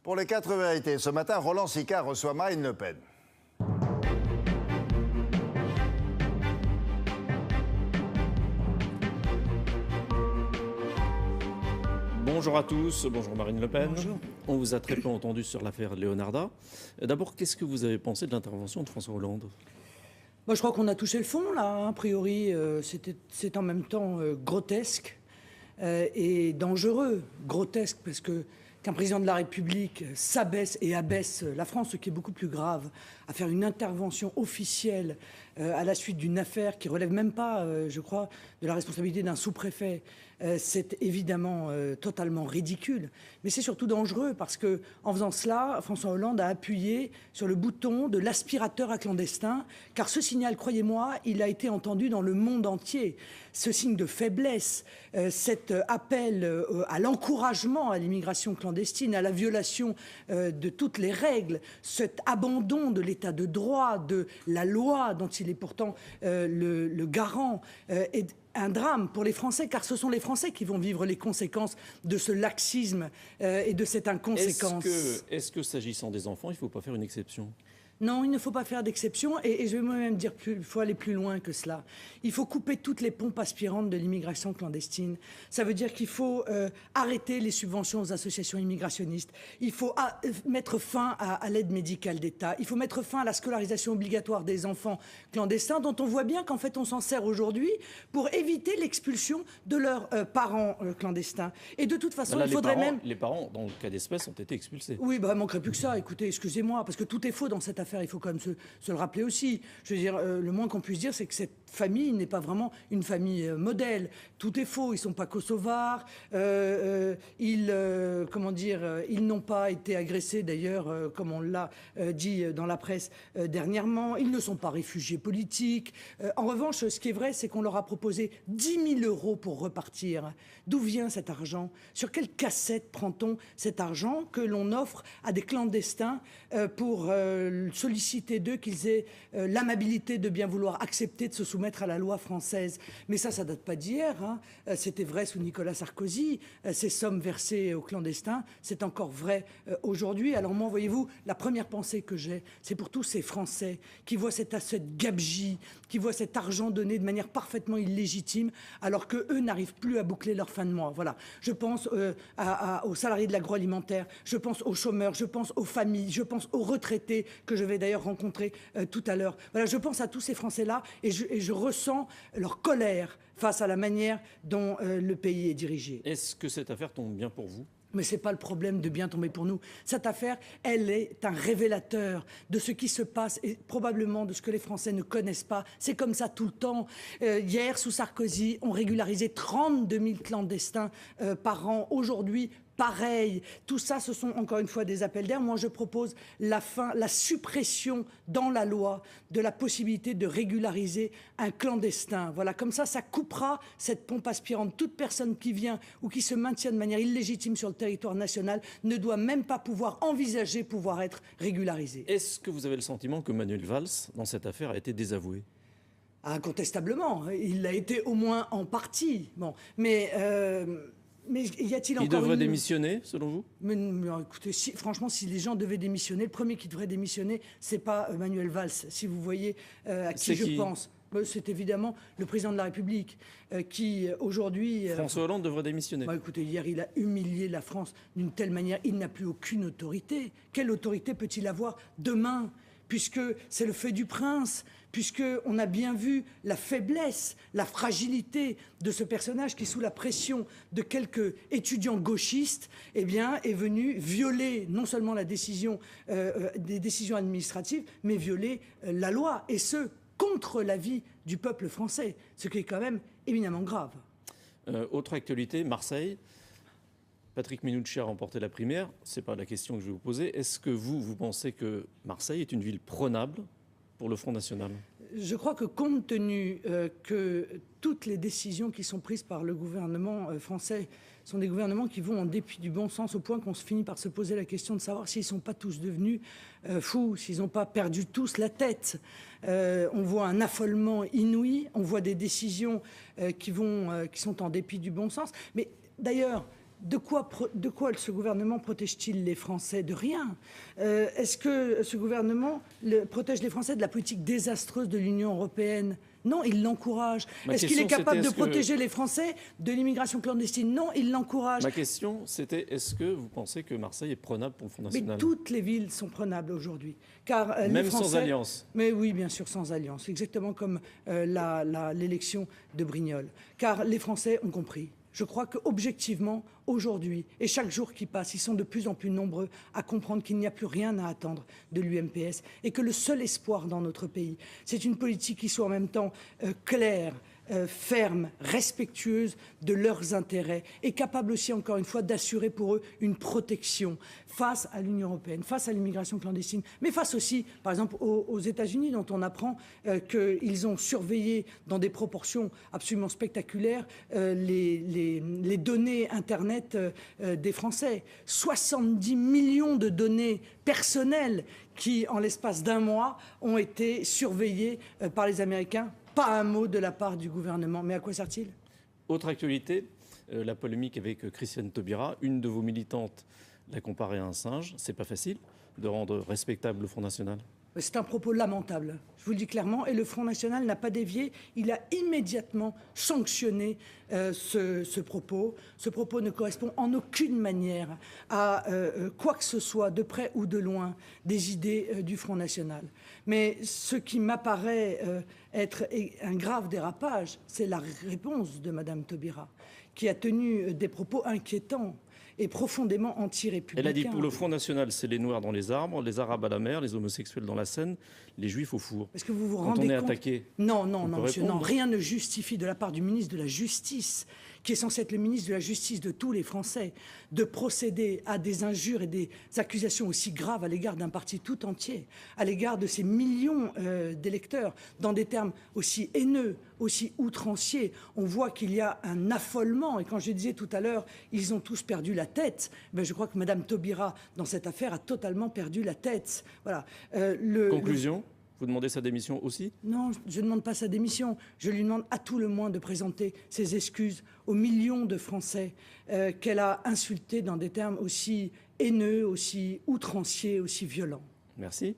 Pour les 4 vérités, ce matin, Roland Sicard reçoit Marine Le Pen. Bonjour à tous, bonjour Marine Le Pen. Bonjour. On vous a très peu entendu sur l'affaire Leonarda. D'abord, qu'est-ce que vous avez pensé de l'intervention de François Hollande ? Moi, je crois qu'on a touché le fond, là. A priori, c'est en même temps grotesque et dangereux. Grotesque parce qu'un président de la République s'abaisse et abaisse la France, ce qui est beaucoup plus grave, à faire une intervention officielle à la suite d'une affaire qui relève même pas, je crois, de la responsabilité d'un sous-préfet. C'est évidemment totalement ridicule, mais c'est surtout dangereux parce que, en faisant cela, François Hollande a appuyé sur le bouton de l'aspirateur à clandestins, car ce signal, croyez-moi, il a été entendu dans le monde entier. Ce signe de faiblesse, cet appel à l'encouragement à l'immigration clandestine, à la violation de toutes les règles, cet abandon de l'état de droit, de la loi dont il est pourtant le garant, est un drame pour les Français, car ce sont les Français qui vont vivre les conséquences de ce laxisme et de cette inconséquence. Est-ce que s'agissant des enfants, il ne faut pas faire une exception ? Non, il ne faut pas faire d'exception, et je vais moi-même dire il faut aller plus loin que cela. Il faut couper toutes les pompes aspirantes de l'immigration clandestine. Ça veut dire qu'il faut arrêter les subventions aux associations immigrationnistes. Il faut mettre fin à l'aide médicale d'État. Il faut mettre fin à la scolarisation obligatoire des enfants clandestins, dont on voit bien qu'en fait on s'en sert aujourd'hui pour éviter l'expulsion de leurs parents clandestins. Et de toute façon, là, il faudrait les parents, dans le cas d'espèce, ont été expulsés. Oui, il manquerait plus que ça. Écoutez, excusez-moi, parce que tout est faux dans cette affaire. Il faut quand même se le rappeler aussi. Je veux dire, le moins qu'on puisse dire, c'est que cette famille n'est pas vraiment une famille modèle. Tout est faux. Ils ne sont pas kosovars. Ils n'ont pas été agressés, d'ailleurs, comme on l'a dit dans la presse dernièrement. Ils ne sont pas réfugiés politiques. En revanche, ce qui est vrai, c'est qu'on leur a proposé 10 000 € pour repartir. D'où vient cet argent ? Sur quelle cassette prend-on cet argent que l'on offre à des clandestins pour solliciter d'eux qu'ils aient l'amabilité de bien vouloir accepter de se soumettre à la loi française? Mais ça date pas d'hier, hein. C'était vrai sous Nicolas Sarkozy. Ces sommes versées aux clandestins, c'est encore vrai aujourd'hui. Alors moi, voyez-vous, la première pensée que j'ai, c'est pour tous ces Français qui voient cette gabegie, qui voient cet argent donné de manière parfaitement illégitime, alors qu'eux n'arrivent plus à boucler leur fin de mois. Voilà. Je pense aux salariés de l'agroalimentaire, je pense aux chômeurs, je pense aux familles, je pense aux retraités que je vais d'ailleurs rencontrer tout à l'heure. Voilà, je pense à tous ces Français-là et je ressens leur colère face à la manière dont le pays est dirigé. Est-ce que cette affaire tombe bien pour vous ? Mais ce n'est pas le problème de bien tomber pour nous. Cette affaire, elle est un révélateur de ce qui se passe et probablement de ce que les Français ne connaissent pas. C'est comme ça tout le temps. Hier, sous Sarkozy, on régularisait 32 000 clandestins par an. Aujourd'hui, pareil. Tout ça, ce sont encore une fois des appels d'air. Moi, je propose la suppression dans la loi de la possibilité de régulariser un clandestin. Voilà, comme ça coupera cette pompe aspirante. Toute personne qui vient ou qui se maintient de manière illégitime sur le territoire national ne doit même pas pouvoir envisager pouvoir être régularisée. Est-ce que vous avez le sentiment que Manuel Valls, dans cette affaire, a été désavoué ? Incontestablement. Il l'a été au moins en partie. Bon, mais y a-t-il encore Il devrait démissionner, selon vous ? mais écoutez, franchement, si les gens devaient démissionner, le premier qui devrait démissionner, c'est pas Manuel Valls. Si vous voyez à qui je pense, c'est évidemment le président de la République qui, aujourd'hui... François Hollande devrait démissionner. Écoutez, hier, il a humilié la France d'une telle manière. Il n'a plus aucune autorité. Quelle autorité peut-il avoir demain ? Puisque c'est le fait du prince, puisqu'on a bien vu la faiblesse, la fragilité de ce personnage qui, sous la pression de quelques étudiants gauchistes, est venu violer non seulement la décision, des décisions administratives, mais violer la loi, et ce, contre l'avis du peuple français, ce qui est quand même éminemment grave. Autre actualité, Marseille. Patrick Minucci a remporté la primaire. Ce n'est pas la question que je vais vous poser. Est-ce que vous pensez que Marseille est une ville prenable pour le Front National ? Je crois que compte tenu que toutes les décisions qui sont prises par le gouvernement français sont des gouvernements qui vont en dépit du bon sens, au point qu'on se finit par se poser la question de savoir s'ils ne sont pas tous devenus fous, s'ils n'ont pas perdu tous la tête. On voit un affolement inouï, on voit des décisions qui sont en dépit du bon sens. Mais d'ailleurs, de quoi ce gouvernement protège-t-il les Français? De rien. Est-ce que ce gouvernement protège les Français de la politique désastreuse de l'Union européenne? Non, il l'encourage. Est-ce qu'il est capable de protéger les Français de l'immigration clandestine? Non, il l'encourage. Ma question, c'était est-ce que vous pensez que Marseille est prenable pour le Front National? Mais toutes les villes sont prenables aujourd'hui. Car même les Français, sans alliance? Mais oui, bien sûr, sans alliance. Exactement comme l'élection de Brignoles. Car les Français ont compris. Je crois qu'objectivement, aujourd'hui, et chaque jour qui passe, ils sont de plus en plus nombreux à comprendre qu'il n'y a plus rien à attendre de l'UMPS et que le seul espoir dans notre pays, c'est une politique qui soit en même temps claire, ferme, respectueuse de leurs intérêts et capable aussi, encore une fois, d'assurer pour eux une protection face à l'Union européenne, face à l'immigration clandestine, mais face aussi, par exemple, aux États-Unis, dont on apprend qu'ils ont surveillé dans des proportions absolument spectaculaires les données Internet des Français. 70 millions de données personnelles qui, en l'espace d'un mois, ont été surveillées par les Américains. Pas un mot de la part du gouvernement. Mais à quoi sert-il? Autre actualité, la polémique avec Christiane Taubira. Une de vos militantes l'a comparée à un singe. C'est pas facile de rendre respectable le Front National? C'est un propos lamentable, je vous le dis clairement, et le Front National n'a pas dévié. Il a immédiatement sanctionné ce propos. Ce propos ne correspond en aucune manière à quoi que ce soit, de près ou de loin, des idées du Front National. Mais ce qui m'apparaît être un grave dérapage, c'est la réponse de Mme Taubira, qui a tenu des propos inquiétants et profondément anti-républicain. Elle a dit pour le Front National, c'est les Noirs dans les arbres, les Arabes à la mer, les homosexuels dans la Seine, les Juifs au four. Est-ce que vous vous Quand rendez on est compte attaqué, non, monsieur, non, répondre. rien ne justifie de la part du ministre de la Justice, qui est censé être le ministre de la Justice de tous les Français, de procéder à des injures et des accusations aussi graves à l'égard d'un parti tout entier, à l'égard de ces millions d'électeurs, dans des termes aussi haineux, aussi outranciers. On voit qu'il y a un affolement. Et quand je disais tout à l'heure, ils ont tous perdu la tête, ben je crois que Mme Taubira, dans cette affaire, a totalement perdu la tête. Voilà. Conclusion, vous demandez sa démission aussi? Non, je ne demande pas sa démission. Je lui demande à tout le moins de présenter ses excuses aux millions de Français qu'elle a insultés dans des termes aussi haineux, aussi outranciers, aussi violents. Merci.